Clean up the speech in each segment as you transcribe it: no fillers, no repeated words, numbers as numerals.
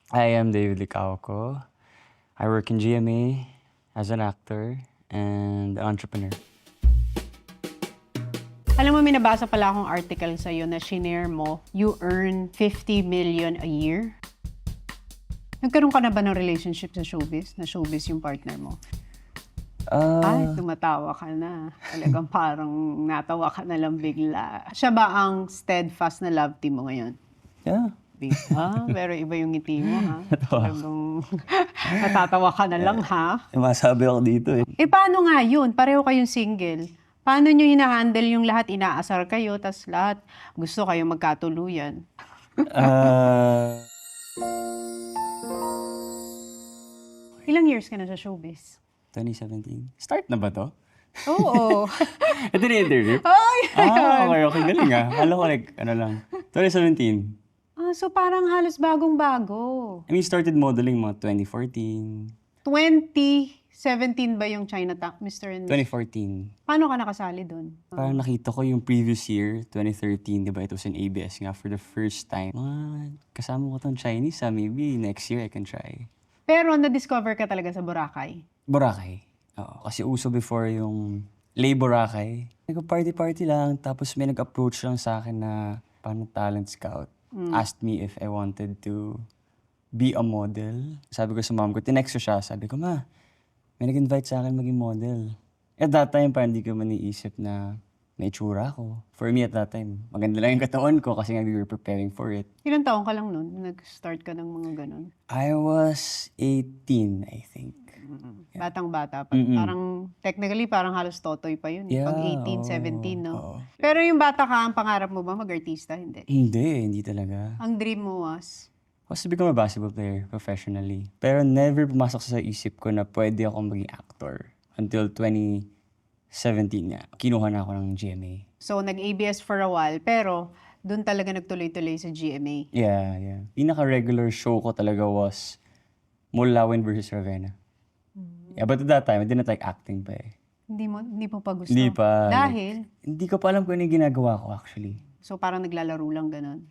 I am David Licauco. I work in GMA as an actor and entrepreneur. Alam mo, may nabasa pala akong article sa'yo na shinare mo, you earn 50 million a year. Nagkaroon ka na ba ng relationship sa showbiz? Na showbiz yung partner mo? Ay, tumatawa ka na. Talagang parang natawa ka na lang bigla. Siya ba ang steadfast na love team mo ngayon? Yeah. Pero iba yung ngiti mo, ha? Talagang natatawa ka na lang, ha? Masabi ako dito eh. Paano nga yun? Pareho kayong single. Paano nyo hinahandle yung lahat? Inaasar kayo, tas lahat gusto kayo magkatuluyan. Ilang years ka na sa showbiz? 2017. Start na ba to? Oo. Ito na yung interview? Ay! Okay. Galing Alam ko lang. 2017. So parang halos bagong-bago. I mean, started modeling mga 2014. 2017 ba yung Chinatown, Mr. and 2014. Paano ka nakasali doon? Parang nakita ko yung previous year, 2013, di ba? It was in ABS nga for the first time. Kasama ko tong Chinese, maybe next year I can try. Pero na-discover ka talaga sa Boracay? Boracay. Oo, kasi uso before yung Lay Boracay. Nag-party-party lang, tapos may nag-approach lang sa akin na parang talent scout. Asked me if I wanted to be a model. Sabi ko sa mom ko, tinext ko siya, sabi ko, Ma, may nag-invite sa akin maging model. At that time, parang hindi ko man iisip na may itsura ko. For me at that time, maganda lang yung katawan ko kasi nga we were preparing for it. Ilang taon ka lang noon? Nag-start ka ng mga ganun? I was 18, I think. Batang-bata pa. Parang, technically, parang halos totoy pa yun. Pag 18, 17, no? Oo. Pero yung bata ka, ang pangarap mo ba mag-artista? Hindi. Hindi talaga. Ang dream mo was? Was to become a basketball player professionally. Pero never pumasok sa isip ko na pwede akong maging actor. Until 2017 nga. Kinuha na ako ng GMA. So, nag-ABS for a while, pero doon talaga nagtuloy-tuloy sa GMA. Yeah. Pinaka-regular show ko talaga was Mulawin versus Ravenna. Yeah, but at that time, I didn't like acting pa eh. Hindi mo pa gusto? Hindi pa. Dahil? Hindi ko pa alam kung ano yung ginagawa ko actually. So, parang naglalaro lang ganun.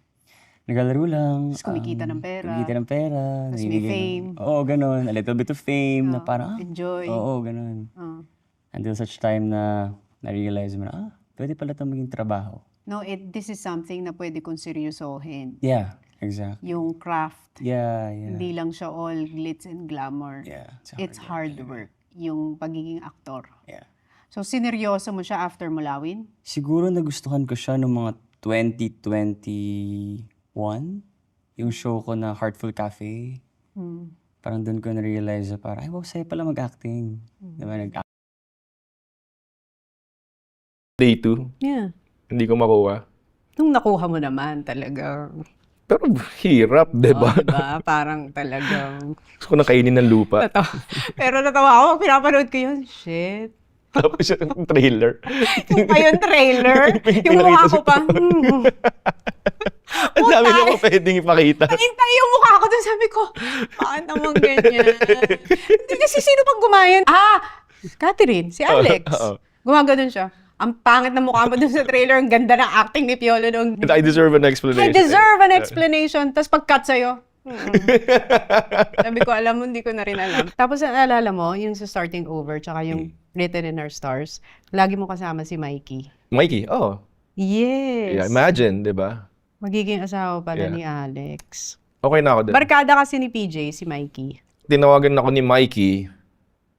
Naglalaro lang. Tapos kumikita ng pera. Kumikita ng pera. Tapos may fame. Oo, ganun. A little bit of fame na parang, Enjoy. Oo, ganun. Ah. Until such time na na-realize mo na, pwede pala itong maging trabaho. No, this is something na pwede kong seryosohin. Yeah, exactly. Yung craft. Yeah. Hindi lang siya all glitz and glamour. Yeah. It's hard work. Yung pagiging aktor. Yeah. So, sineryoso mo siya after Mulawin? Siguro nagustuhan ko siya noong mga 2021. Yung show ko na Heartful Cafe. Parang doon ko na-realize na parang, ay, wow, saya pala mag-acting. Diba, Day 2, Yeah. hindi ko makuha. Nung nakuha mo naman talaga. Pero hirap, di ba? Diba? Parang talagang... Gusto ko nang kainin ng lupa. Pero natawa ako, pinapanood ko yun. Shit. Tapos yung trailer. Yung pa yung trailer. Yung mukha ko pa. Ang dami na mo pwedeng ipakita. Hintay yung mukha ko dun. Sabi ko, bakit naman ganyan? Hindi kasi sino pang gumayan? Catherine, si Alex. Oo. Gumaganon siya. Ang pangit na mukha mo dun sa trailer. Ang ganda ng acting ni Piolo nung... And I deserve an explanation. I deserve an explanation. Tapos pag-cut sa'yo, sabi ko, alam mo, hindi ko na rin alam. Tapos naalala mo, yung sa Starting Over, tsaka yung Written in Our Stars, lagi mo kasama si Mikey. Mikey, Yes. Yeah, imagine, di ba? Magiging asawa pala Yeah. ni Alex. Okay na ako din. Barkada kasi ni PJ, si Mikey. Tinawagan ako ni Mikey,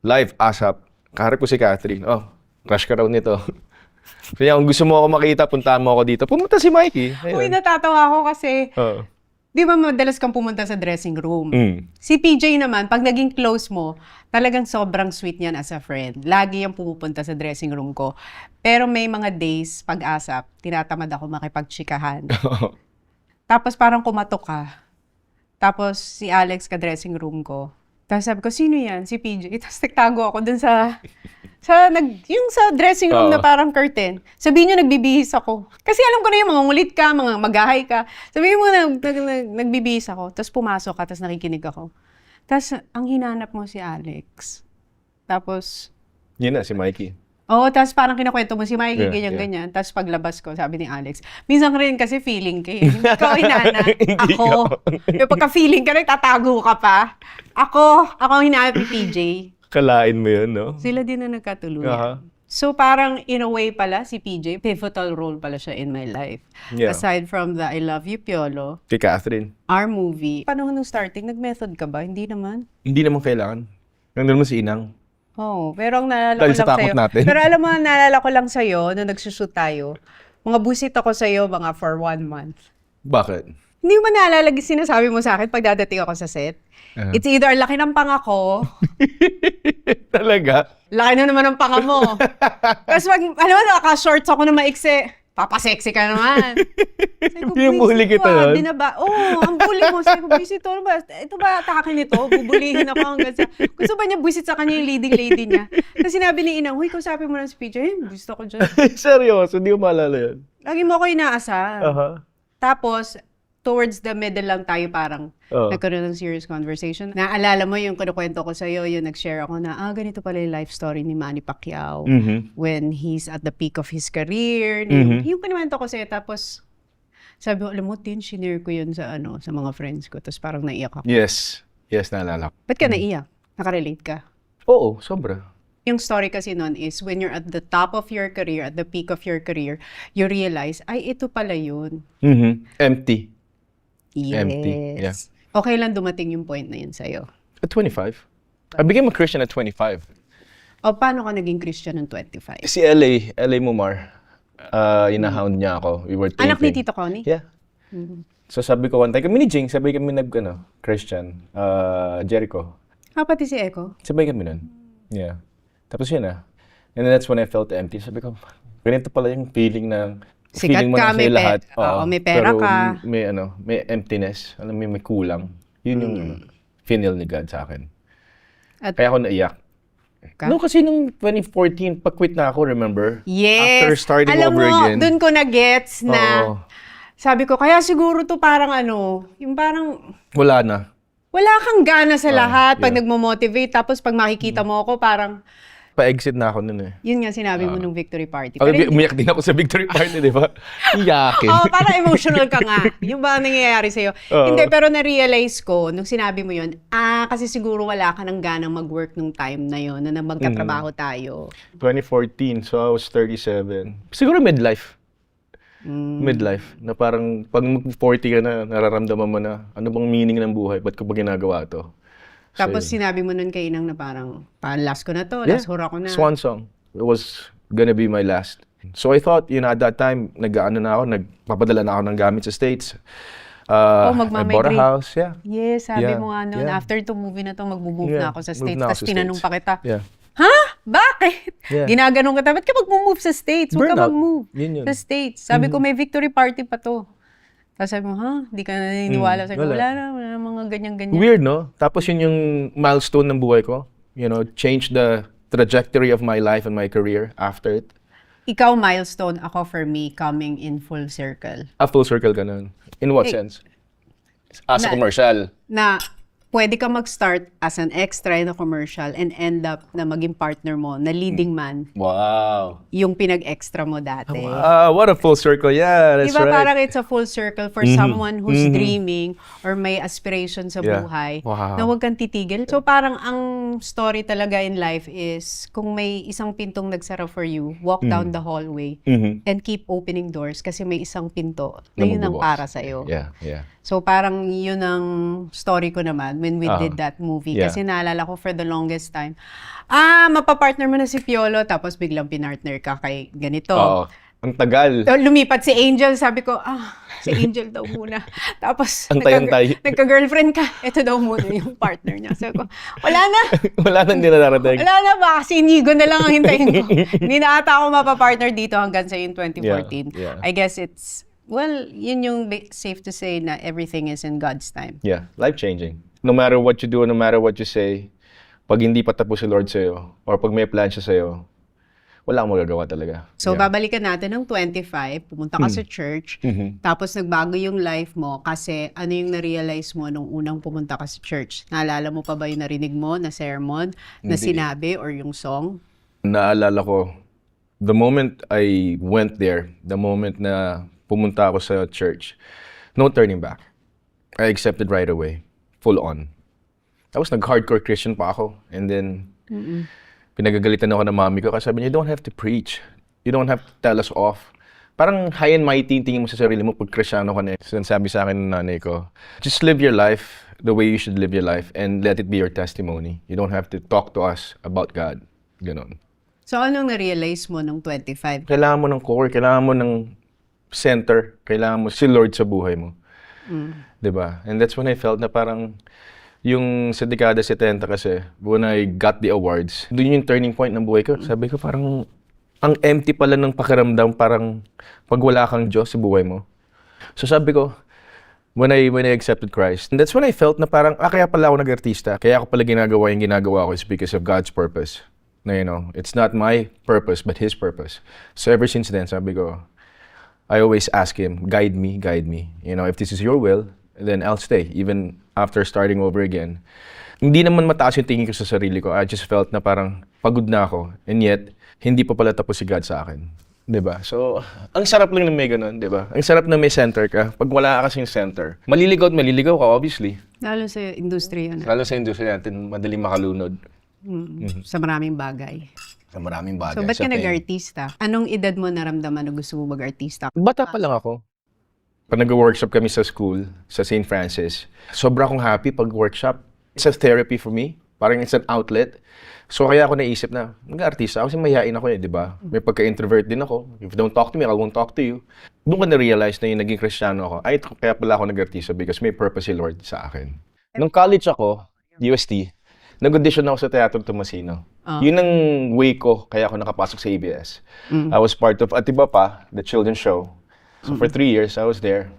live ASAP. Kaharap ko si Catherine. Crush ka raw nito. Kaya kung gusto mo ako makita, puntahan mo ako dito. Pumunta si Mikey. Uy, natatawa ako kasi, Oo. di ba madalas kang pumunta sa dressing room? Mm. Si PJ naman, pag naging close mo, talagang sobrang sweet niyan as a friend. Lagi yung pumupunta sa dressing room ko. Pero may mga days, pag-asap, tinatamad ako makipagtsikahan. Tapos parang kumatok ka. Tapos si Alex ka-dressing room ko. Tapos sabi ko, sino yan? Si PJ. Tapos nagtago ako dun yung sa dressing room na parang curtain. Sabihin niyo, nagbibihis ako. Kasi alam ko na yung mga ngulit ka, mga magahay ka. Sabihin mo, nagbibihis ako. Tapos pumasok ka, tapos nakikinig ako. Tapos ang hinanap mo si Alex. Tapos, Yun na, si Mikey. Oo, tapos parang kinukwento mo si Mikey, Yeah, ganyan-ganyan. Tapos paglabas ko, sabi ni Alex, minsan rin kasi feeling ka eh. Hindi ikaw hinana. Hindi Ako. Yung pagka-feeling ka, nagtatago ka pa. Ako ang hinahanap ni PJ. Kalain mo yun, no? Sila din na nagkatuluyan. Aha. So parang in a way pala, si PJ, pivotal role pala siya in my life. Yeah. Aside from the I Love You, Piolo, Kay Catherine. our movie. Paano nung starting, nag-method ka ba? Hindi naman. Hindi naman kailangan. Nandun mo si Inang. Oo, pero ang naalala Dahil ko sa lang takot sa'yo. natin. Pero alam mo, naalala ko lang sa'yo, nung nagsushoot tayo, mga busit ako sa'yo mga for 1 month. Bakit? Hindi mo naalala sinasabi mo sa akin pag dadating ako sa set? It's either laki ng panga ko, Talaga? laki na naman ng panga mo. Tapos pag, alam mo, naka-shorts ako na maiksi, papasexy ka naman. Sabi ko, Yung bully "Buwisit kita ko, nun?" binaba. Oo, ang bully mo. Sabi ko, buwisit to. Ano ba? Ito ba atake nito? Bubulihin ako hanggang sa... Gusto ba niya buwisit sa kanya yung leading lady niya? Tapos sinabi ni Inang, huy, kausapin mo ng speech. Gusto ko dyan. Seryoso, hindi ko maalala yun. Lagi mo ako inaasar. Aha. Tapos, towards the middle lang tayo parang Oo. nagkaroon ng serious conversation. Naalala mo yung kinukwento ko sa'yo, yung nag-share ako na, ganito pala yung life story ni Manny Pacquiao when he's at the peak of his career. Yung kinukwento ko sa'yo, tapos sabi ko, alam mo, Tin, shinare ko yun sa, sa mga friends ko. Tapos parang naiyak ako. Yes. Yes, naalala ko. Ba't ka naiyak? Nakarelate ka? Oo, sobra. Yung story kasi nun is when you're at the top of your career, at the peak of your career, you realize, ay, ito pala yun. Empty. Yes. Empty, yeah. Okay lang dumating yung point na yun sa'yo. At 25. I became a Christian at 25. O paano ka naging Christian ng 25? Si LA Mumar, inahound niya ako. We were taping. Anak ni Tito Connie? Yeah. So sabi ko one time, kami ni Jing, sabay kami Christian, Jericho. Pati si Echo? Sabay kami nun. Yeah. Tapos yun And then that's when I felt empty. Sabi ko, ganito pala yung feeling ng Sikat feeling mo ka, na may sa'yo lahat. may pera pero ka. may emptiness. Alam mo, may kulang. Yun yung feel ni God sa akin. At- Kaya ako naiyak. Ka? No, kasi nung 2014, pa-quit na ako, remember? Yes. After starting Alam over mo, again. dun ko na-gets na, Oo. sabi ko, kaya siguro to parang yung parang, Wala na. wala kang gana sa lahat pag yeah. nagmo-motivate. Tapos pag makikita mo ako, parang, Pa-exit na ako nun yun nga sinabi mo nung victory party. Okay, Pero umiyak din ako sa victory party, di ba? Iyakin. parang emotional ka nga. Yung ba ang nangyayari sa'yo? Oo. Hindi, pero na-realize ko, nung sinabi mo yun, kasi siguro wala ka ng ganang mag-work nung time na yun, na magkatrabaho tayo. 2014, so I was 37. Siguro midlife. Midlife. Na parang pag mag-40 ka na, nararamdaman mo na, ano bang meaning ng buhay? Ba't ko ba ginagawa to? So, Tapos sinabi mo nun kay Inang na parang last ko na to, yeah, last hura ko na. Swan song. It was gonna be my last. So I thought, at that time, nagpapadala na ako ng gamit sa States. I bought a magmamigrate. house, yeah. Yes, sabi Yeah, mo nga nun, yeah. after to movie na to, mag-move na Yeah, ako sa move States. na ako Tapos sa tinanong States. pa kita, Yeah. ha? Bakit? Yeah. Ginaganong kita, ba't ka mag-move sa States? Huwag ka Burnout. mag-move Yun. sa States. Sabi ko, may victory party pa to. Tapos sabi mo, di ka na naniniwala. Sabi ko, wala. wala na mga ganyan-ganyan. Weird, no? Tapos yun yung milestone ng buhay ko. Change the trajectory of my life and my career after it. Ikaw milestone, ako for me, coming in full circle. A full circle ka nun. In what sense? As a commercial. Na pwede ka mag-start as an extra in a commercial and end up na maging partner mo, na leading man, Wow. yung pinag-extra mo dati. What a full circle. Yeah, that's Diba right. parang it's a full circle for someone who's dreaming or may aspiration sa Yeah. buhay Wow. na huwag kang titigil. So parang ang story talaga in life is kung may isang pintong nagsara for you, walk down the hallway and keep opening doors kasi may isang pinto na yun ang magbubukas. para sa'yo. Yeah, yeah. So parang yun ang story ko naman when we did that movie. Yeah. Kasi naalala ko for the longest time, mapapartner mo na si Piolo tapos biglang pinartner ka kay ganito. Oo. Ang tagal. Lumipat si Angel, sabi ko, si Angel daw muna. Tapos, Antay-antay. nagka-girlfriend ka, ito daw muna yung partner niya. Sabi ko, wala na. Wala nang dinarating. Wala na ba? Kasi Inigo na lang ang hintayin ko. Hindi na ata ako mapapartner dito hanggang sa yung 2014. Yeah, yeah. I guess it's, yun yung safe to say na everything is in God's time. Yeah, life-changing. No matter what you do, no matter what you say, pag hindi pa tapos si Lord sa'yo, or pag may plan siya sa'yo, wala kang magagawa talaga. So, Yeah. babalikan natin ng 25, pumunta ka sa church, tapos nagbago yung life mo kasi ano yung na-realize mo nung unang pumunta ka sa church? Naalala mo pa ba yung narinig mo na sermon, na Hindi. sinabi, or yung song? Naalala ko, The moment I went there, the moment na pumunta ako sa church, no turning back. I accepted right away, full on. Tapos nag-hardcore Christian pa ako. And then, pinagagalitan ako ng mami ko kasi sabi niya, you don't have to preach. You don't have to tell us off. Parang high and mighty tingin mo sa sarili mo pag Kristyano ka na. So, sabi sa akin ng nanay ko, just live your life the way you should live your life and let it be your testimony. You don't have to talk to us about God. Ganon. So, anong na-realize mo nung 25? Kailangan mo ng core, kailangan mo ng center, kailangan mo si Lord sa buhay mo. Diba? And that's when I felt na parang yung sa dekada 70 kasi, when I got the awards, doon yung turning point ng buhay ko. Sabi ko parang, ang empty pala ng pakiramdam, parang pag wala kang Diyos sa buhay mo. So sabi ko, when I accepted Christ, and that's when I felt na parang, kaya pala ako nag-artista, kaya ako pala ginagawa yung ginagawa ko is because of God's purpose. Na, you know, it's not my purpose, but His purpose. So ever since then, sabi ko, I always ask Him, guide me, guide me. You know, if this is your will, then I'll stay, even after starting over again. Hindi naman mataas yung tingin ko sa sarili ko. I just felt na parang pagod na ako. And yet, hindi pa pala tapos si God sa akin. 'Di ba? So, ang sarap lang na may ganun, 'di ba? Ang sarap na may center ka. Pag wala ka kasing center, maliligaw at maliligaw ka, obviously. Lalo sa industriya na. Lalo sa industriya natin, madaling makalunod. Sa maraming bagay. Sa maraming bagay. So, ba't sa ka fame. nag-artista? Anong edad mo naramdaman na gusto mo mag-artista? Bata pa lang ako. Pag nag-workshop kami sa school, sa St. Francis, sobra akong happy pag workshop. It's a therapy for me. Parang it's an outlet. So kaya ako naisip na, mag-artista ako kasi mahihain ako di ba? May pagka-introvert din ako. If you don't talk to me, I won't talk to you. Doon ko na-realize na yung naging Kristiyano ako, ay, kaya pala ako nag-artista because may purpose si Lord sa akin. Nung college ako, UST, nag-audition ako sa Teatro Tomasino. Yun ang way ko, kaya ako nakapasok sa ABS. I was part of Atiba Pa, the children's show. So for 3 years, I was there.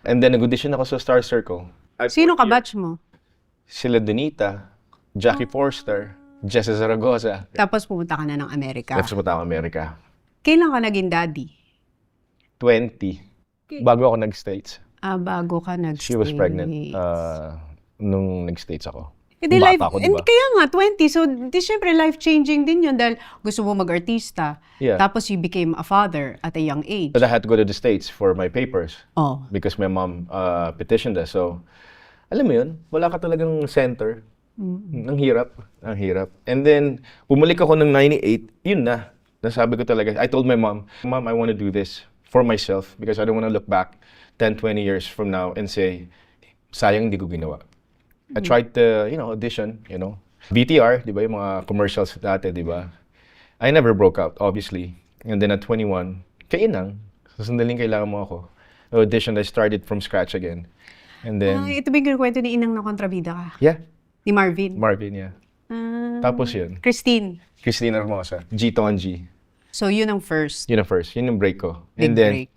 And then nag-audition ako sa Star Circle. Sino ka batch mo? Sila Donita, Jackie Forster, Jessa Zaragoza. Tapos pumunta ka na ng Amerika. Tapos punta ako Amerika. Kailan ka naging daddy? 20. Bago ako nag-States. Bago ka She was pregnant nung nag-States ako. Hindi Bata life, ako, diba? kaya nga, 20. So, di syempre life-changing din yun dahil gusto mo mag-artista. Yeah. Tapos you became a father at a young age. But I had to go to the States for my papers Oh. because my mom petitioned us. So, alam mo yun, wala ka talagang center. Ang hirap. Ang hirap. And then, bumalik ako ng 98, yun na. Nasabi ko talaga, I told my mom, Mom, I want to do this for myself because I don't want to look back 10, 20 years from now and say, sayang hindi ko ginawa. I tried to, audition, BTR, di ba, yung mga commercials dati, di ba? I never broke out, obviously. And then at 21, kainang, sa sandaling kailangan mo ako. Audition, I started from scratch again. And then, Ito ba yung kinukwento ni Inang na kontrabida ka? yeah, Ni Marvin? Marvin, yeah. Tapos yun, Christine. Christina Hermosa, G to G. So, yun ang first. Yun ang first, yun yung break ko. Big And then, break.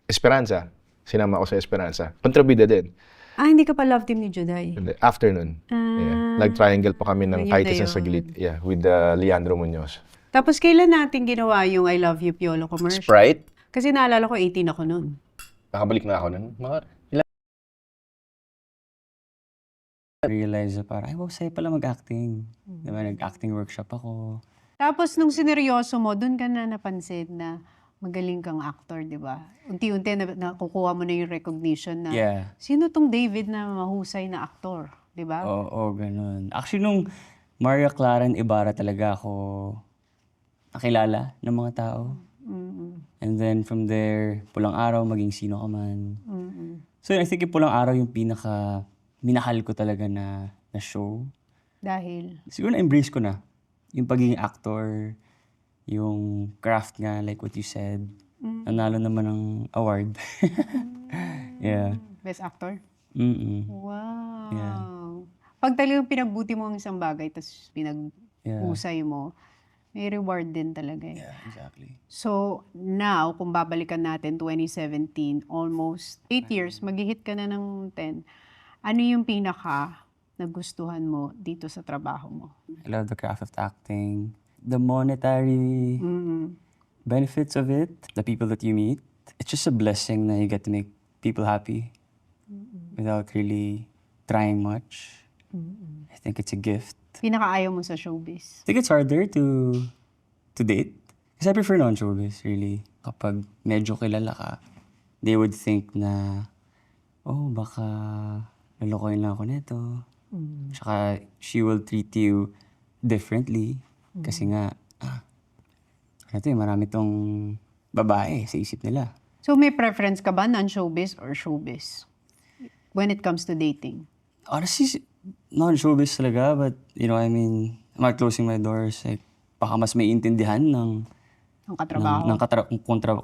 Esperanza, sinama ako sa Esperanza. Kontrabida din. Hindi ka pa love team ni Juday. And then, afternoon, yeah. Nag-triangle pa kami ng Ayun kahit na isang yun. saglit. Yeah, with Leandro Munoz. Tapos, kailan natin ginawa yung I Love You Piolo commercial? Sprite? Kasi naalala ko, 18 ako noon. Nakabalik na ako nun. Mga Realize na parang, ay, wow, sa'yo pala mag-acting. Diba, nag-acting workshop ako. Tapos, nung sineryoso mo, doon ka na napansin na magaling kang actor, di ba? Unti-unti nakukuha mo na yung recognition na Yeah. sino tong David na mahusay na actor, di ba? Oo, ganun. Actually, nung Maria Clara and Ibarra talaga ako nakilala ng mga tao. And then from there, Pulang Araw, Maging Sino Ka Man. So I think yung Pulang Araw yung pinaka minahal ko talaga na show. Dahil, Siguro na-embrace ko na yung pagiging actor, yung craft nga, like what you said. Nanalo naman ng award. Yeah. best actor? Mm-mm. Wow. Yeah. Pag talagang pinagbuti mo ang isang bagay, tapos Yeah. pinag-usay mo, may reward din talaga. Yeah, exactly. So, now, kung babalikan natin, 2017, almost 8 years, mag-hit ka na ng 10. Ano yung pinaka nagustuhan mo dito sa trabaho mo? I love the craft of acting. The monetary benefits of it, the people that you meet. It's just a blessing na you get to make people happy without really trying much. I think it's a gift. Pinaka-ayaw mo sa showbiz? I think it's harder to date Kasi I prefer non-showbiz, really. Kapag medyo kilala ka, they would think na, oh, baka lolokohin lang ako nito. Tsaka she will treat you differently. Kasi nga, marami tong babae sa isip nila. So may preference ka ba, non-showbiz or showbiz? When it comes to dating? Honestly, non-showbiz talaga, but you know, I mean, I'm not closing my doors. Like, baka mas may intindihan ng Ang katrabaho?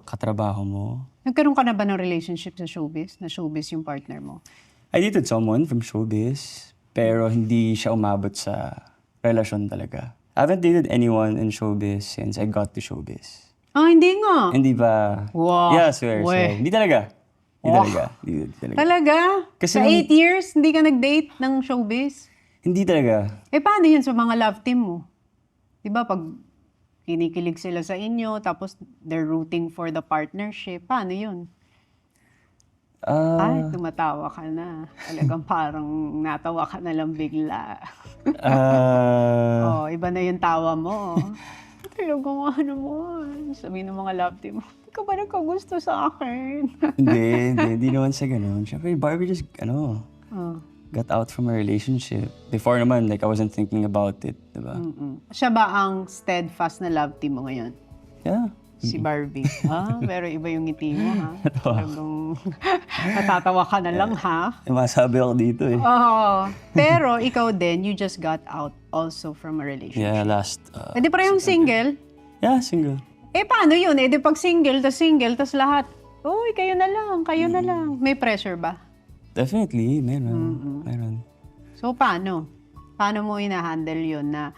katrabaho mo. Nagkaroon ka na ba ng relationship sa showbiz? Na showbiz yung partner mo? I dated someone from showbiz, pero hindi siya umabot sa relasyon talaga. I haven't dated anyone in showbiz since I got to showbiz. Ah, hindi nga. Hindi ba? Wow. Yeah, swear. So, Weh. hindi talaga. Hindi Oh. talaga. Hindi talaga. Talaga? Kasi Sa nung- 8 years, hindi ka nag-date ng showbiz? Hindi talaga. Eh, paano yun sa mga love team mo? Di ba, pag kinikilig sila sa inyo, tapos they're rooting for the partnership, paano yun? Ay, tumatawa ka na. Talagang parang natawa ka na lang bigla. Oh, iba na yung tawa mo. Talagang ano mo, sabihin ng mga love team mo, hindi ka ba nagkagusto sa akin? hindi naman sa ganun. Siyempre, Barbie just, Oh. got out from a relationship. Before naman, like, I wasn't thinking about it, diba? Siya ba ang steadfast na love team mo ngayon? Yeah. Si Barbie. Pero iba yung ngiti mo, ha? Talagang natatawa ka na lang, ha? Masabi ako dito eh. Oo. Pero ikaw din, you just got out also from a relationship. Yeah, last... Eh di parehong single? yeah, single. Eh paano yun? Eh di pag single, tas lahat. Uy, kayo na lang. May pressure ba? Definitely, meron. So paano? Paano mo ina-handle yun na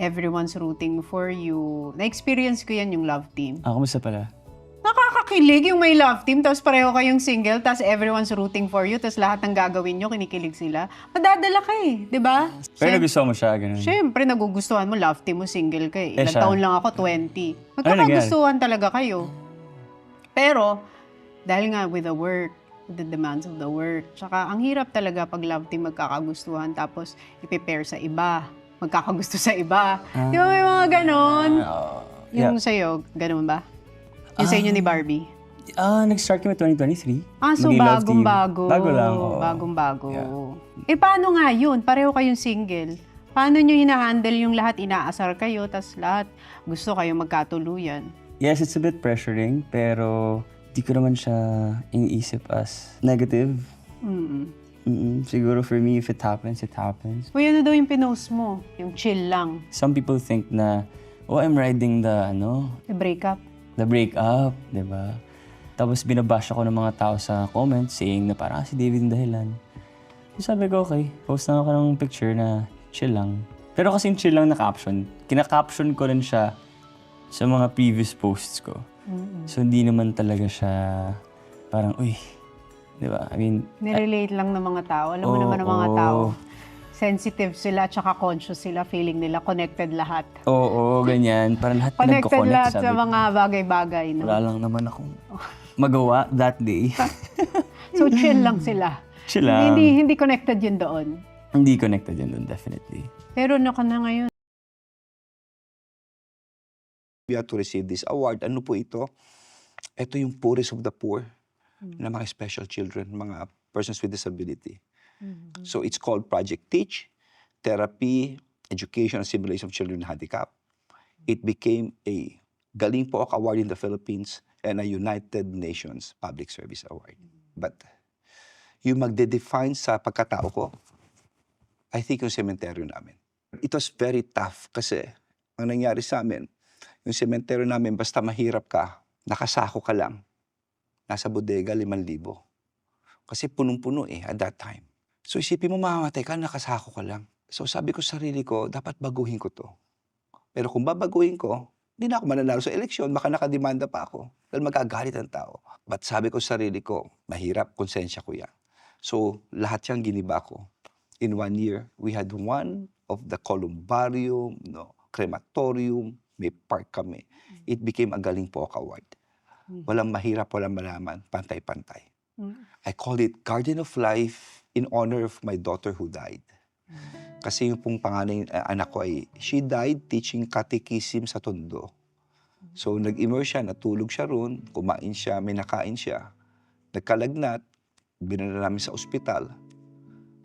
everyone's rooting for you? Na-experience ko yan yung love team. Kamusta pala? Nakakakilig yung may love team, tapos pareho kayong single, tapos everyone's rooting for you, tapos lahat ng gagawin nyo, kinikilig sila. Madadala ka eh, di ba? Pero nagustuhan mo siya, ganun. Siyempre, nagugustuhan mo, love team mo, single ka eh. Eh, Ilang siya? taon lang ako, 20. Magkakagustuhan talaga kayo. Pero, dahil nga with the work, with the demands of the work, tsaka ang hirap talaga pag love team magkakagustuhan, tapos ipipair sa iba, magkakagusto sa iba. Di ba may mga ganon? Yung sa'yo, ganon ba? Yung sa inyo ni Barbie? Nag-start kami 2023. So Maging love team. bagong-bago. Bago lang, oo. Bagong-bago. Yeah. Eh, paano nga yun? Pareho kayong single. Paano nyo hina-handle yung lahat? Inaasar kayo, tas lahat gusto kayo magkatuluyan. Yes, it's a bit pressuring, pero di ko naman siya iniisip as negative. Siguro for me, if it happens, it happens. Uy, ano daw yung pinost mo? Yung chill lang. Some people think na, I'm riding the, The breakup. the breakup, di ba? Tapos binabash ako ng mga tao sa comments saying na parang si David yung dahilan. So sabi ko, okay, post na ako ng picture na chill lang. Pero kasing chill lang na caption, kinakaption ko rin siya sa mga previous posts ko. So hindi naman talaga siya parang, uy, di ba? I mean, Nirelate lang ng mga tao. Alam mo naman ng mga tao. Sensitive sila, tsaka conscious sila. Feeling nila connected lahat. oo, ganyan. Parang lahat Connected nagko-connect, lahat sabi sa ko. mga bagay-bagay. No? Wala lang naman akong magawa that day. So, chill lang sila. Chill lang. Hindi connected yun doon. Hindi connected yun doon, definitely. Pero na ngayon. We have to receive this award. Ano po ito? Ito yung poorest of the poor na mga special children, mga persons with disability. So it's called Project Teach, Therapy, Education, and Stimulation of Children with Handicap. It became a Galing Po Ako Award in the Philippines and a United Nations Public Service Award. But yung magde-define sa pagkatao ko, I think yung sementeryo namin. It was very tough kasi ang nangyari sa amin, yung sementeryo namin, basta mahirap ka, nakasako ka lang, nasa bodega, 5,000. Kasi punong-puno at that time. So isipin mo, mamamatay ka, nakasako ka lang. So sabi ko sa sarili ko, dapat baguhin ko to. Pero kung babaguhin ko, hindi na ako mananalo sa eleksyon, baka nakademanda pa ako. Dahil magagalit ang tao. But sabi ko sa sarili ko, mahirap, konsensya ko yan. So lahat yan giniba ko. In 1 year, we had one of the columbarium, crematorium, may park kami. It became a Galing Po Ako Award. Walang mahirap, walang malaman, pantay-pantay. I call it Garden of Life in honor of my daughter who died. Kasi yung pong panganay anak ko ay, she died teaching catechism sa Tondo. So nag-immerse siya, natulog siya roon, kumain siya, may nakain siya. Nagkalagnat, binala namin sa ospital.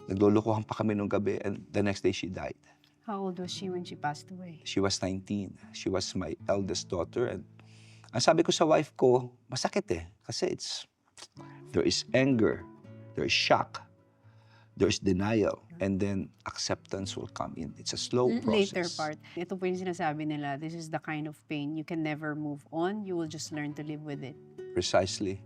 Naglulukuhan pa kami nung gabi and the next day she died. How old was she when she passed away? She was 19. She was my eldest daughter. And ang sabi ko sa wife ko, masakit eh. Kasi there is anger, there is shock, there is denial, and then acceptance will come in. It's a slow process. Later part. Ito po yung sinasabi nila, this is the kind of pain you can never move on. You will just learn to live with it. Precisely.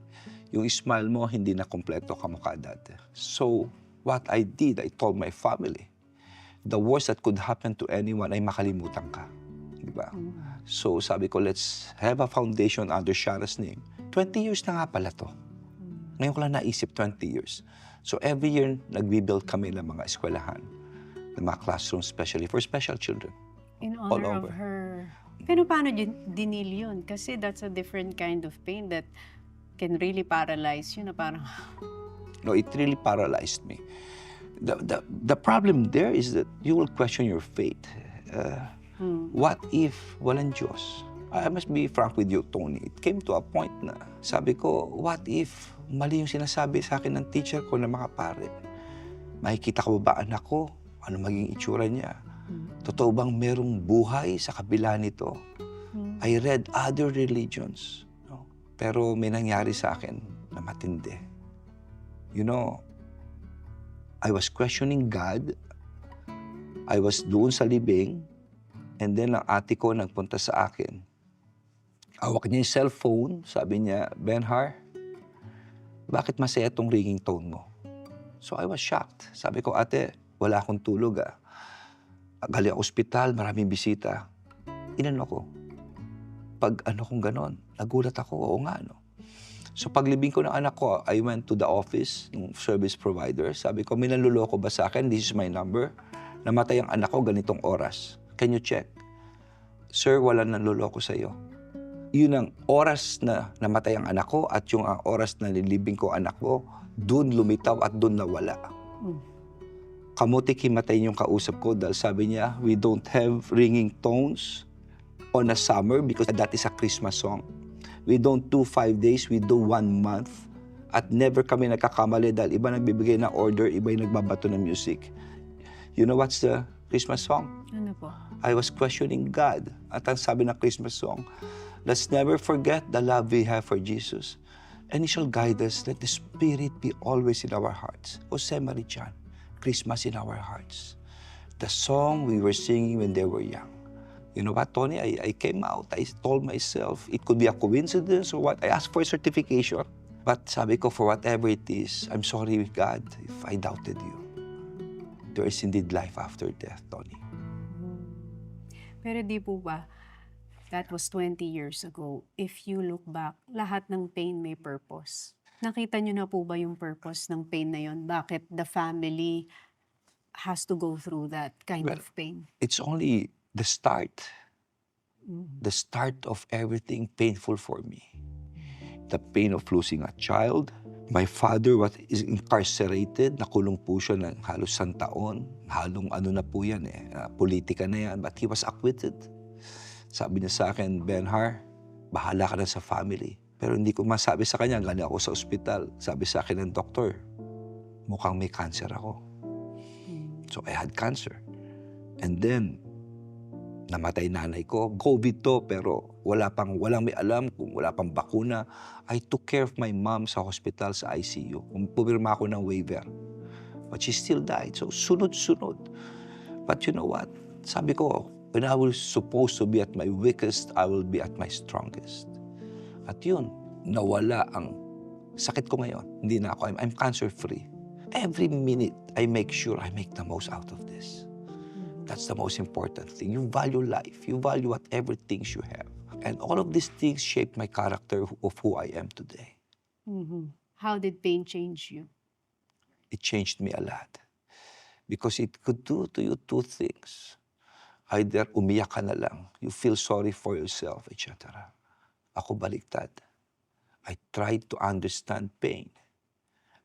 Yung smile mo, hindi na kompleto kamukha dati. So, what I did, I told my family, the worst that could happen to anyone ay makalimutan ka. Diba? So, sabi ko, let's have a foundation under Shara's name. 20 years na nga pala to. Ngayon ko lang naisip 20 years. So, every year, nagbi-build kami ng mga eskwelahan, ng mga classrooms, especially for special children. In All honor over. of her. Pero paano dinil yun? Kasi that's a different kind of pain that can really paralyze you na parang, No, it really paralyzed me. The problem there is that you will question your faith. What if walang Diyos? I must be frank with you, Tony. It came to a point na sabi ko, what if mali yung sinasabi sa akin ng teacher ko na mga pare? Makikita ko ba anak ko? Ano maging itsura niya? Totoo bang merong buhay sa kabila nito? I read other religions. No? Pero may nangyari sa akin na matindi. You know, I was questioning God. I was doon sa libing. And then ang ate ko nagpunta sa akin. Hawak niya yung cellphone. Sabi niya, Benhar, bakit masaya itong ringing tone mo? So I was shocked. Sabi ko, ate, wala akong tulog ah. Galing ako ospital, maraming bisita. Inano ko. Pag ano kong ganon, nagulat ako, oo nga no. So paglibing ko ng anak ko, I went to the office ng service provider. Sabi ko, may nanluloko ba sa akin? This is my number. Namatay ang anak ko ganitong oras. Can you check? Sir, wala nanluloko sa iyo. Yun ang oras na namatay ang anak ko at yung ang oras na nilibing ko anak ko, doon lumitaw at doon nawala. Kamutik himatay yung kausap ko dahil sabi niya, we don't have ringing tones on a summer because that is a Christmas song. We don't do 5 days, we do 1 month. At never kami nagkakamali dahil iba nagbibigay ng order, iba yung nagbabato ng music. You know what's the Christmas song? ano po? I was questioning God. At ang sabi ng Christmas song, let's never forget the love we have for Jesus. And He shall guide us, let the Spirit be always in our hearts. Jose Marichan, Christmas in our hearts. The song we were singing when they were young. You know what, Tony? I came out. I told myself it could be a coincidence or what. I asked for a certification. But sabi ko, for whatever it is, I'm sorry, God, if I doubted you. There is indeed life after death, Tony. Pero di po ba, that was 20 years ago. If you look back, lahat ng pain may purpose. Nakita niyo na po ba yung purpose ng pain na yon? Bakit the family has to go through that kind of pain? It's only the start. The start of everything painful for me. The pain of losing a child. My father is incarcerated. Nakulong po siya ng halos 1 taon. Halong ano na po yan eh. Politika na yan. But he was acquitted. Sabi niya sa akin, Benhar, bahala ka na sa family. Pero hindi ko masabi sa kanya, galing ako sa ospital. Sabi sa akin ng doktor, mukhang may cancer ako. So I had cancer. And then, namatay nanay ko. COVID to, pero walang may alam kung wala pang bakuna. I took care of my mom sa hospital, sa ICU. Pumirma ako ng waiver. But she still died. So, sunod-sunod. But you know what? Sabi ko, when I was supposed to be at my weakest, I will be at my strongest. At yun, nawala ang sakit ko ngayon. Hindi na ako. I'm cancer-free. Every minute, I make sure I make the most out of this. That's the most important thing. You value life. You value whatever things you have. And all of these things shape my character of who I am today. How did pain change you? It changed me a lot. Because it could do to you 2 things. Either umiyak ka na lang, you feel sorry for yourself, etc. Ako baliktad. I tried to understand pain.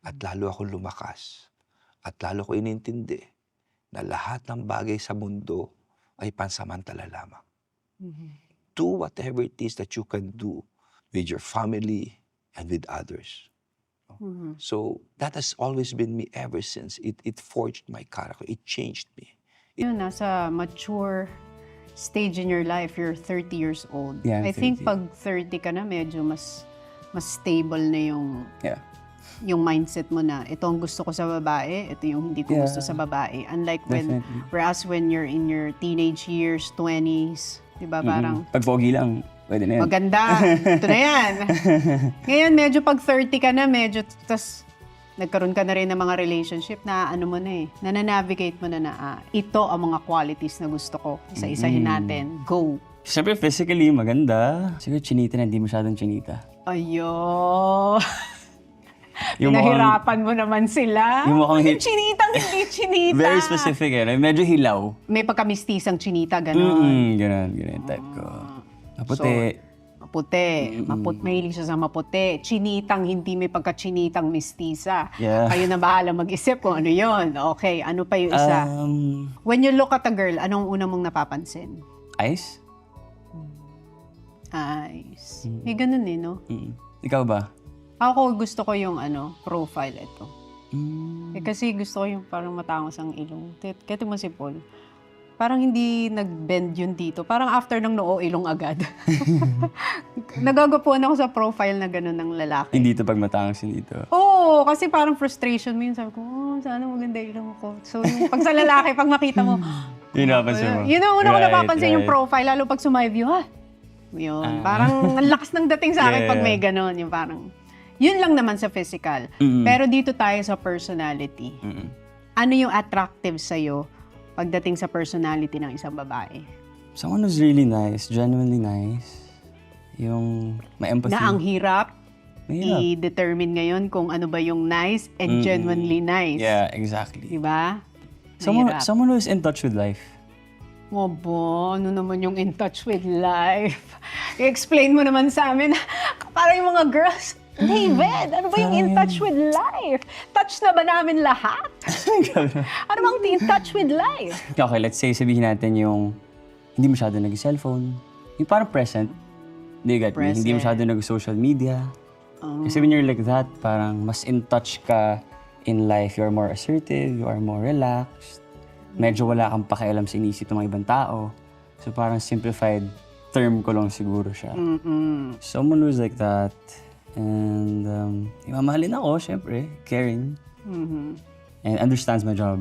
At lalo ako lumakas. At lalo ko inintindi na lahat ng bagay sa mundo ay pansamantala lamang. do whatever it is that you can do with your family and with others. So that has always been me ever since. It forged my character. It changed me. Yun, nasa mature stage in your life, you're 30 years old. Yeah, I'm I think 30. pag 30 ka na, medyo mas stable na Yeah. yung mindset mo na ito ang gusto ko sa babae, ito yung hindi ko gusto Yeah. sa babae. Unlike when, Definitely. whereas when you're in your teenage years, 20s, di ba, parang Pag pogi lang, pwede na yan. maganda, ito na yan. Ngayon, medyo pag 30 ka na, medyo, tas nagkaroon ka na rin ng mga relationship na ano mo na nananavigate mo na ito ang mga qualities na gusto ko. Isa-isahin natin. Go! Siyempre, physically, maganda. Siguro chinita na, hindi masyadong chinita. Ayo! Yung Pinahirapan mo naman sila. yung mukhang Yung chinitang hindi chinita. Very specific eh. Medyo hilaw. May pagkamistisang chinita, gano'n. Ganun yung type ko. Maputi. Maputi. Mahilig siya sa maputi. Chinitang, hindi may pagka-chinitang mistisa. Yeah. Kayo na bahala mag-isip kung ano yon. Okay, ano pa yung isa? When you look at a girl, anong una mong napapansin? Eyes? Eyes. May ganun eh, no? Ikaw ba? Ako gusto ko yung profile ito. Mm. Kasi gusto ko yung parang matangos ang ilong. Kaya mo si Paul, parang hindi nag-bend yun dito. Parang after ng noo, ilong agad. Nagagapuan ako sa profile na gano'n ng lalaki. Hindi ito pag matangos yun dito. Oo, kasi parang frustration mo yun. Sabi ko, sana maganda ilong ko. So, pag sa lalaki, pag makita mo, Yun napansin mo. yun ang una ko Right, napapansin yung right. profile, lalo pag sumiview, ha? Yun, parang ang lakas ng dating sa akin pag may gano'n. Yung parang, yun lang naman sa physical. Pero dito tayo sa personality. Ano yung attractive sa'yo pagdating sa personality ng isang babae? Someone who's really nice, genuinely nice. Yung may empathy. Na ang hirap Mahirap. i-determine ngayon kung ano ba yung nice and genuinely nice. Yeah, exactly. Diba? Someone who's in touch with life. Obo, ano naman yung in touch with life? I-explain mo naman sa amin. Parang yung mga girls, David, ano ba yung in touch with life? Touch na ba namin lahat? Ano bang in touch with life? Okay, let's say sabihin natin yung hindi masyado nag-cellphone. Yung parang present. Hindi got me. Hindi Present. masyado nag-social media. Kasi when you're like that, parang mas in touch ka in life. You're more assertive, you are more relaxed. Medyo wala kang pakialam sa inisip ng mga ibang tao. So parang simplified term ko lang siguro siya. Someone who's like that. And mamahalin ako, syempre. Caring. And understands my job.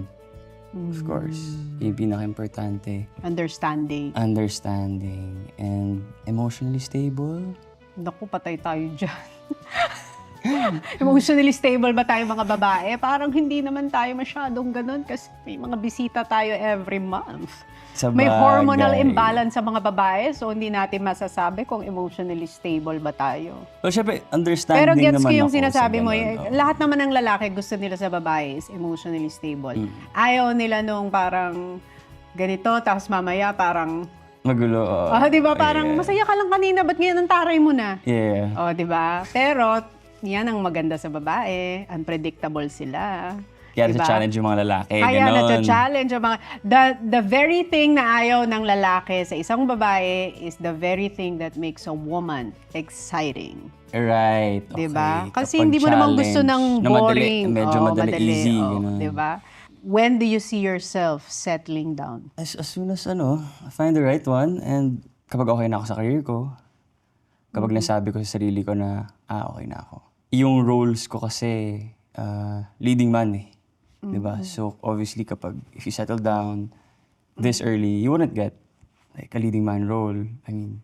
Of course. Yung pinaka-importante. Understanding. Understanding. And emotionally stable. Naku, patay tayo dyan. Emotionally stable ba tayo mga babae? Parang hindi naman tayo masyadong ganun kasi may mga bisita tayo every month. May hormonal imbalance sa mga babae, so hindi natin masasabi kung emotionally stable ba tayo. Well, syempre, understanding Pero naman gets ko yung ako sinasabi sa mo, ganun, lahat naman ng lalaki gusto nila sa babae is emotionally stable. Ayaw nila nung parang ganito, tapos mamaya parang, Magulo. di ba, parang masaya ka lang kanina, ba't ngayon ang taray mo na? Yeah. Di ba? Pero, yan ang maganda sa babae. Unpredictable sila. Kaya Diba? na-challenge yung mga lalaki. Kaya ganon. na-challenge ang mga... The very thing na ayaw ng lalaki sa isang babae is the very thing that makes a woman exciting. Right. Okay. Diba? Kasi Kapag hindi mo naman gusto ng challenge, na boring. medyo madali, easy. Oo, Ganun. diba? When do you see yourself settling down? As soon as I find the right one, and kapag okay na ako sa career ko, kapag nasabi ko sa sarili ko na, okay na ako. Yung roles ko kasi, leading man eh. Diba? So, obviously, if you settle down this early, you wouldn't get like a leading man role. I mean,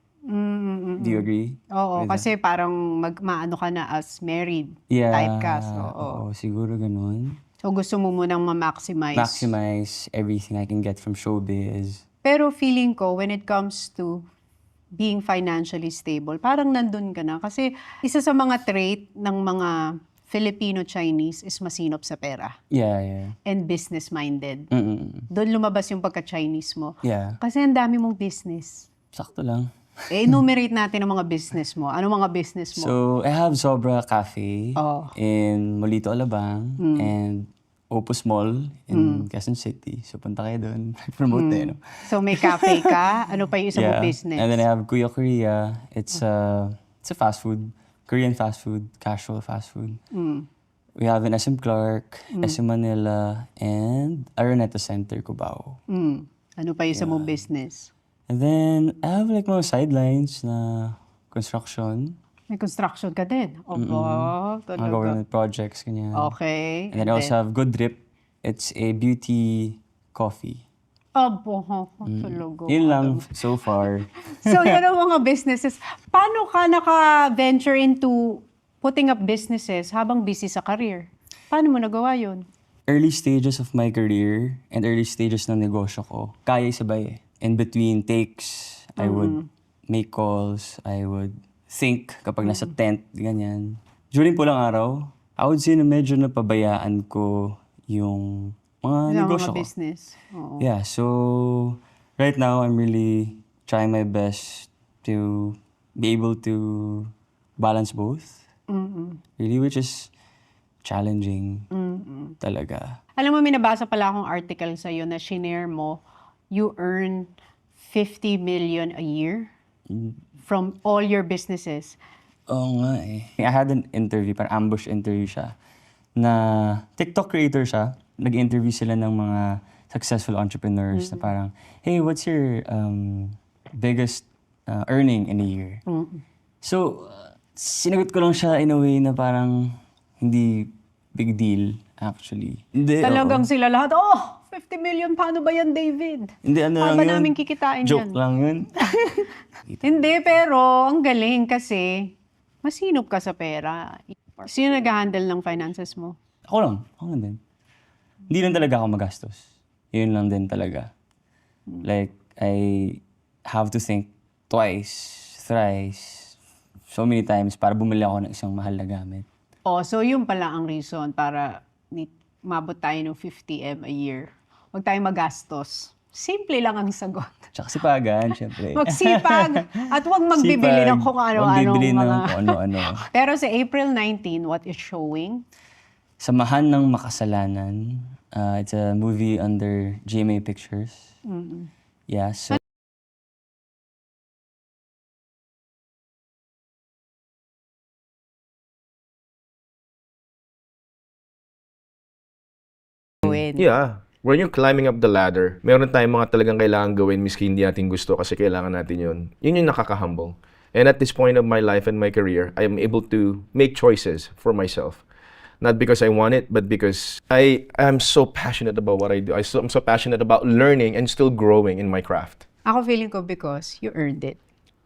do you agree? Oo, with that? kasi parang maano ka na as married. Yeah. Typecast. Oo, siguro ganun. So gusto mo munang ma-maximize. Maximize everything I can get from showbiz. Pero feeling ko, when it comes to being financially stable, parang nandun ka na. Kasi isa sa mga trait ng mga Filipino-Chinese is masinop sa pera. Yeah. And business-minded. Mm-mm. Doon lumabas yung pagka-Chinese mo. Yeah. Kasi ang dami mong business. Sakto lang. Enumerate natin ang mga business mo. Ano mga business mo? So, I have Sobra Cafe Oh. in Molito, Alabang. And Opus Mall in Quezon City. So punta kayo doon. Promote eh, no? So may cafe ka? Ano pa yung isa mong business? And then I have Kuya Korea. It's a fast food. Korean fast food. Casual fast food. We have an SM Clark, SM Manila, and Araneta Center, Cubao. Ano pa yung isa mong business? And then I have like mga sidelines na construction. May construction ka din? Opo, Mga talaga. government projects, ganyan. Okay. And then I also have Good Drip. It's a beauty coffee. Opo, talaga. Yun lang so far. So, yan ang mga businesses. Paano ka naka-venture into putting up businesses habang busy sa career? Paano mo nagawa yun? Early stages of my career and early stages ng negosyo ko, kaya sabay eh. In between takes, I would make calls, I would think kapag nasa tent, ganyan. During pulang araw, I would say na medyo napabayaan ko yung mga negosyo Mga ko. business. Oo. Yeah, so right now I'm really trying my best to be able to balance both. Really, which is challenging talaga. Alam mo, may nabasa pala akong article sa'yo na shinare mo, you earn 50 million a year from all your businesses. Oo nga eh. I had an interview, parang ambush interview siya, na TikTok creator siya. Nag-interview sila ng mga successful entrepreneurs na parang, hey, what's your biggest earning in a year? So, sinagot ko lang siya in a way na parang hindi big deal, actually. Hindi, Talagang oo. sila lahat, 50 million, paano ba yan, David? Hindi, ano Paano lang yun. namin kikitain Joke yan? lang yun. Hindi, pero ang galing kasi masinop ka sa pera. Sino nag-handle ng finances mo? Ako lang din. Hindi lang talaga ako magastos. Yun lang din talaga. Like, I have to think twice, thrice, so many times para bumili ako ng isang mahal na gamit. So yun pala ang reason para mabot tayo ng 50M a year. Huwag tayong magastos. Simple lang ang sagot. Tsaka sipagan, syempre. Magsipag at huwag magbibili ng kung ano-ano. Magbibili ng mga... kung ano-ano. Pero sa April 19, what is showing? Samahan ng Makasalanan. It's a movie under GMA Pictures. Yeah, so Yeah. When you're climbing up the ladder, meron tayong mga talagang kailangan gawin miski hindi natin gusto kasi kailangan natin yun. Yun yung nakaka-humble. And at this point of my life and my career, I am able to make choices for myself. Not because I want it, but because I am so passionate about what I do. I'm so passionate about learning and still growing in my craft. Ako feeling ko because you earned it.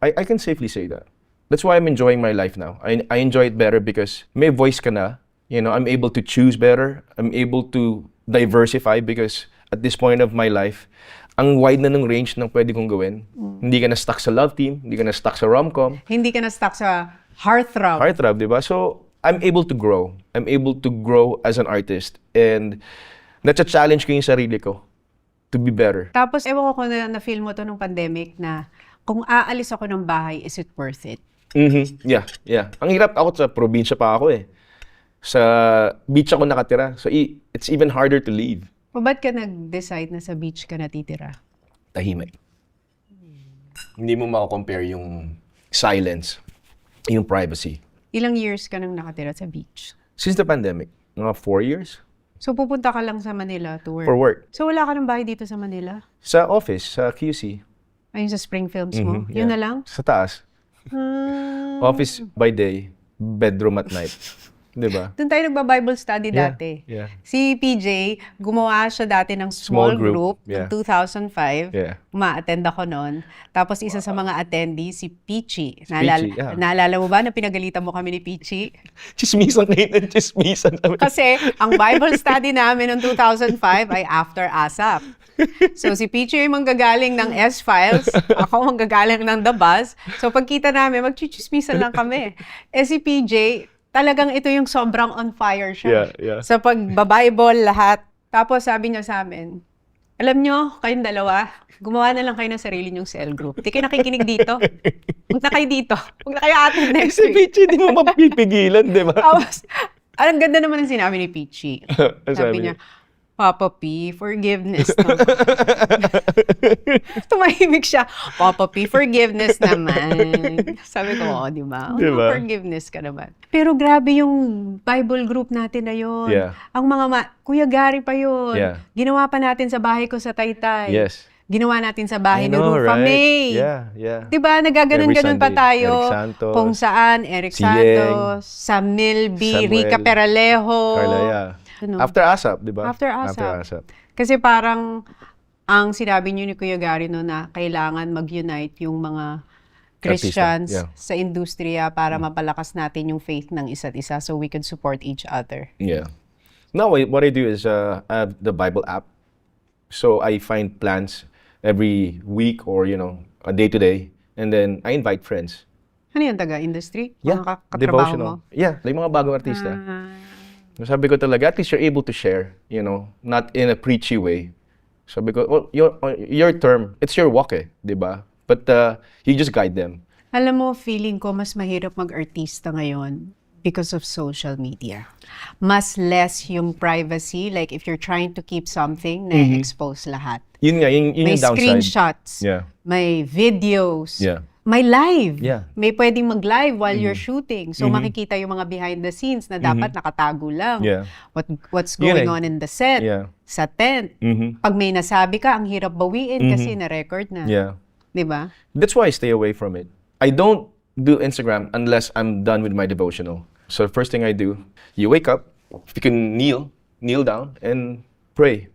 I can safely say that. That's why I'm enjoying my life now. I enjoy it better because may voice ka na. You know, I'm able to choose better. I'm able to diversify because at this point of my life, ang wide na ng range ng pwede kong gawin. Hindi ka na stuck sa love team, hindi ka na stuck sa rom-com. Hindi ka na stuck sa heartthrob. Heartthrob, di ba? So, I'm able to grow. I'm able to grow as an artist. And na-challenge ko yung sarili ko to be better. Tapos, ewan ko na-feel mo to nung pandemic na kung aalis ako ng bahay, is it worth it? Yeah. Ang hirap ako sa probinsya pa ako eh. Sa beach ako nakatira. So, it's even harder to leave. O ba't ka nag-decide na sa beach ka natitira? Tahimik. Hindi mo makakompare yung silence, yung privacy. Ilang years ka nang nakatira sa beach? Since the pandemic, mga 4 years So, pupunta ka lang sa Manila to work? for work. So, wala ka ng bahay dito sa Manila? Sa office, sa QC. Ayun sa Spring Films mo? Yeah. Yun na lang? Sa taas. Office by day, bedroom at night. Di ba? Doon tayo nagba-Bible study Yeah, dati. yeah. Si PJ, gumawa siya dati ng small Small group, group yeah. noong 2005. Yeah. Ma-attend ako noon. Tapos isa sa mga attendee, si Peachy. Peachy, yeah. Naalala mo ba na pinagalitan mo kami ni Peachy? Chismisan kayo ng chismisan. Kasi ang Bible study namin noong 2005 ay after ASAP. So si Peachy ay manggagaling ng S-Files, ako manggagaling ng The Buzz. So pagkita namin, magchichismisan lang kami. Si PJ, talagang ito yung sobrang on fire siya. Yeah. Sa pagbabible lahat. Tapos sabi niya sa amin, alam nyo, kayong dalawa, gumawa na lang kayo ng sarili nyong cell group. Di kayo nakikinig dito. Huwag na kayo dito. Huwag na kayo atin next Si week. Peachy, di mo mapipigilan, di ba? Tapos, Ang ganda naman ng sinabi ni Peachy. Ano Sabi niya, Papa P, forgiveness naman. Tumahimik siya. Papa P, forgiveness naman. Sabi ko, oo, di ba? Diba? Forgiveness ka naman. Pero grabe yung Bible group natin na yun. Yeah. Ang mga Kuya Gary pa yun. Yeah. Ginawa pa natin sa bahay ko sa Taytay. Yes. Ginawa natin sa bahay I ni know, Rufa right? May. Yeah. Diba? Nagaganon-ganon pa Every tayo. Sunday. Eric Santos. Kung saan, Eric Si Santos, Samil B, Samuel, Rica Peralejo. Carla, yeah. Ano? After ASAP, di ba? After ASAP. Kasi parang ang sinabi niyo ni Kuya Gary no na kailangan mag-unite yung mga Christians yeah. sa industriya para mapalakas natin yung faith ng isa't isa so we can support each other. Yeah. Now, what I do is I have the Bible app. So I find plans every week or, a day to day. And then I invite friends. Ano yung taga-industry? Yeah. Mga katrabaho mo? Devotional. Yeah. Like mga bagong artista. Ah. Sabi ko talaga, at least you're able to share, not in a preachy way. Sabi ko, well, your term, it's your walk di ba? But you just guide them. Alam mo, feeling ko mas mahirap mag-artista ngayon because of social media. Mas less yung privacy. Like if you're trying to keep something, na-expose lahat. Yun nga, yun May yung downside. screenshots. Yeah. May videos. Yeah. May live. Yeah. May pwedeng mag-live while you're shooting. So makikita yung mga behind the scenes na dapat nakatago lang. Yeah. What's Yun going eh. on in the set, Yeah. sa tent. Pag may nasabi ka, ang hirap bawiin kasi na-record na. Yeah. 'Di ba? That's why I stay away from it. I don't do Instagram unless I'm done with my devotional. So the first thing I do, you wake up, if you can kneel down and pray.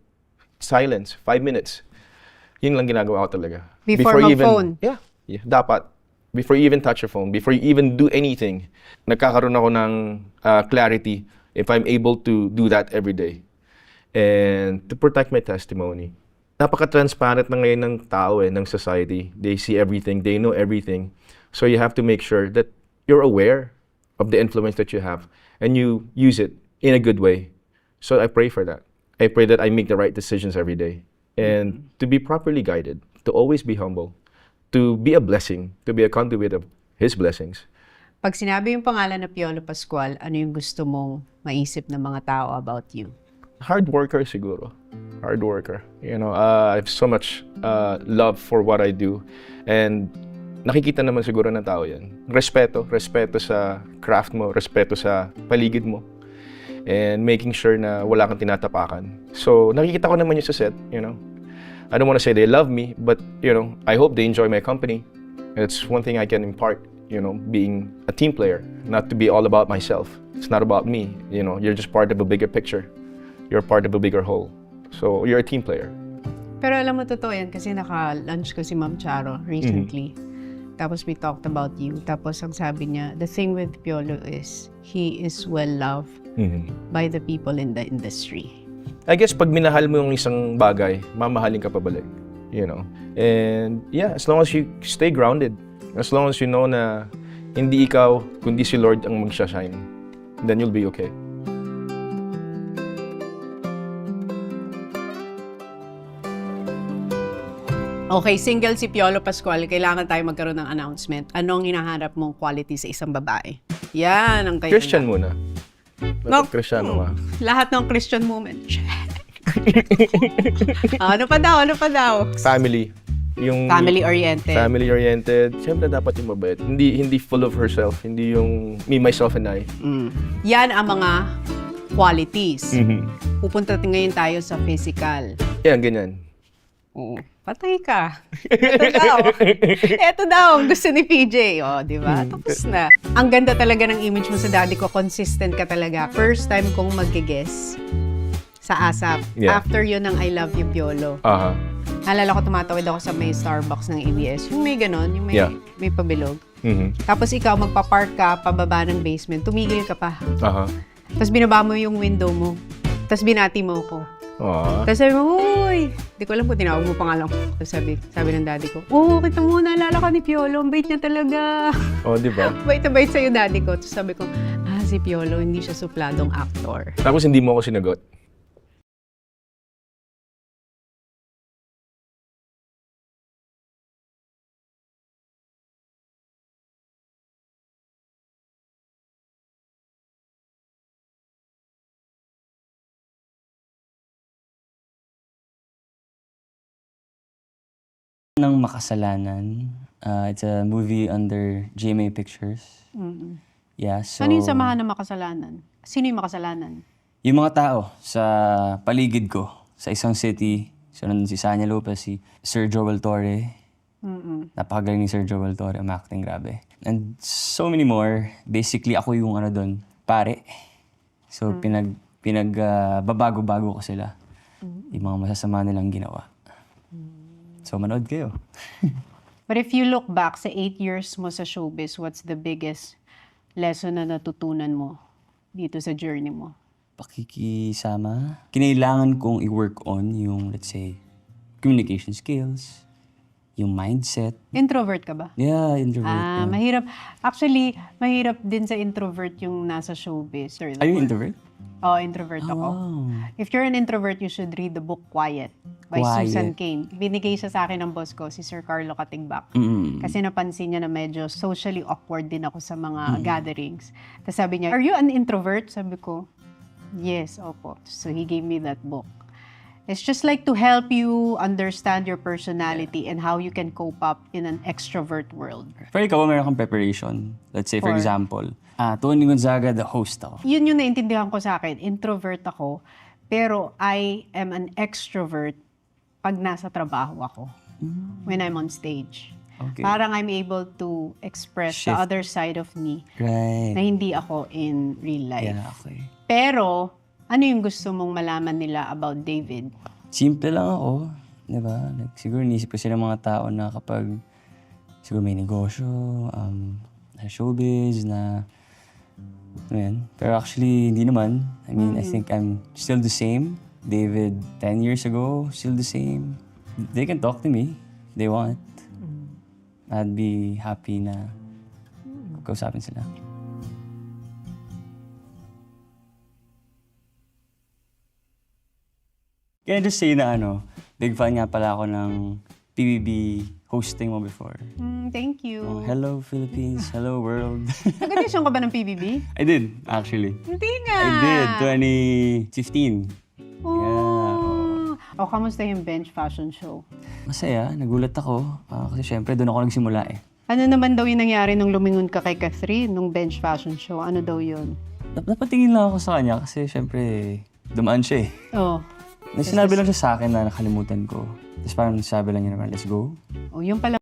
Silence, 5 minutes. Yun lang ginagawa ko talaga. Before you mag-phone? Yeah, dapat. Before you even touch your phone, before you even do anything, nagkakaroon ako ng clarity if I'm able to do that every day. And to protect my testimony. Napaka-transparent na ngayon ng tao ng society. They see everything, they know everything. So you have to make sure that you're aware of the influence that you have and you use it in a good way. So I pray for that. I pray that I make the right decisions every day and to be properly guided, to always be humble, to be a blessing, to be a conduit of His blessings. Pag sinabi yung pangalan na Piolo Pascual, ano yung gusto mong maisip ng mga tao about you? Hard worker siguro. Hard worker. I have so much love for what I do. And nakikita naman siguro ng tao yan. Respeto sa craft mo, respeto sa paligid mo. And making sure na wala kang tinatapakan. So, nakikita ko naman yun sa set, I don't want to say they love me, but, I hope they enjoy my company. And it's one thing I can impart, being a team player, not to be all about myself. It's not about me, you're just part of a bigger picture. You're part of a bigger whole. So, you're a team player. Pero alam mo, totoo yan kasi naka-lunch ko si Ma'am Charo recently. Tapos we talked about you. Tapos ang sabi niya, the thing with Piolo is, he is well-loved by the people in the industry. I guess pag minahal mo yung isang bagay, mamahalin ka pabalik. And yeah, as long as you stay grounded, as long as you know na hindi ikaw, kundi si Lord ang magsashine, then you'll be okay. Okay, single si Piolo Pascual, kailangan tayo magkaroon ng announcement. Anong hinahanap mong quality sa isang babae? Yan ang kailangan. Christian muna. No, Kristiyano ka. lahat ng Christian moment. Ano pa daw? Family. Yung Family-oriented. Family-oriented. Siyempre dapat yung mabait. Hindi full of herself. Hindi yung me, myself, and I. Yan ang mga qualities. Pupunta ngayon tayo sa physical. Yan, ganyan. Oo. Patay ka. Ito daw ang gusto ni PJ. O, di ba? Tapos na. Ang ganda talaga ng image mo sa daddy ko. Consistent ka talaga. First time kong mag-guess sa ASAP. Yeah. After yun ng I Love You Piolo. Aha. Naalala ko, tumatawid ako sa may Starbucks ng ABS. Yung may ganon, yung may, Yeah. may pabilog. Mhm. Tapos ikaw, magpa-park ka, pababa ng basement, tumigil ka pa. Aha. Tapos binaba mo yung window mo. Tapos binati mo ko. Aww. Tapos sabi mo, uy! Di ko alam kung tinawag mo pangalan ko. Tapos sabi ng daddy ko, kita mo, naalala ka ni Piolo, ang bait niya talaga. Oh, di ba? Bait na bait sa'yo, daddy ko. Tapos sabi ko, si Piolo, hindi siya supladong actor. Tapos hindi mo ako sinagot. Ng Makasalanan. It's a movie under GMA Pictures. Yeah, so... Ano yung samahan ng makasalanan? Sino yung makasalanan? Yung mga tao sa paligid ko, sa isang city, so nandun si Sanya Lopez, si Sir Joel Torre. Napakagaling ni Sir Joel Torre, ang acting, grabe. And so many more. Basically, ako yung ano doon, pare. So babago-bago ko sila. Yung mga masasama nilang ginawa. So manood kayo. But if you look back sa 8 years mo sa showbiz, what's the biggest lesson na natutunan mo dito sa journey mo? Pakikisama. Kinailangan kong i-work on yung, let's say, communication skills, yung mindset. Introvert ka ba? Yeah, introvert. Yeah. Mahirap. Actually, mahirap din sa introvert yung nasa showbiz. Are you introvert? Oo, introvert ako. Wow. If you're an introvert, you should read the book Quiet by Quiet. Susan Cain. Binigay siya sa akin ng boss ko, si Sir Carlo Katigbak. Kasi napansin niya na medyo socially awkward din ako sa mga gatherings. Tapos sabi niya, "Are you an introvert?" Sabi ko, "Yes, opo." So he gave me that book. It's just like to help you understand your personality and how you can cope up in an extrovert world. Pero ikaw, meron kang preparation. Let's say, for example, Tony Gonzaga, the host ako. Yun yung naintindihan ko sa akin. Introvert ako, pero I am an extrovert pag nasa trabaho ako. When I'm on stage. Okay. Parang I'm able to express the Shift. other side of me Right. na hindi ako in real life. Yeah, okay. Pero, ano yung gusto mong malaman nila about David? Simple lang ako. Diba? Like, siguro nisip ko sila mga tao na kapag siguro may negosyo, na showbiz, na ano yan. Pero actually, hindi naman. I mean, I think I'm still the same. David 10 years ago, still the same. They can talk to me if they want. I'd be happy na kausapin sila. Can I just say na big fan nga pala ako ng PBB hosting mo before. Thank you. Hello Philippines, hello world. Nag-audition ka ba ng PBB? I did, actually. Hindi nga. I did, 2015. Oh. O, kamusta yung bench fashion show? Masaya, nagulat ako. Kasi syempre, doon ako nagsimula eh. Ano naman daw yung nangyari nung lumingon ka kay Catherine nung bench fashion show? Ano daw yun? Napatingin lang ako sa kanya kasi syempre, dumaan siya eh. Oh. Sinabi lang siya sa akin na nakalimutan ko. Tapos parang sabi lang niya naman, let's go. Oh, yung pala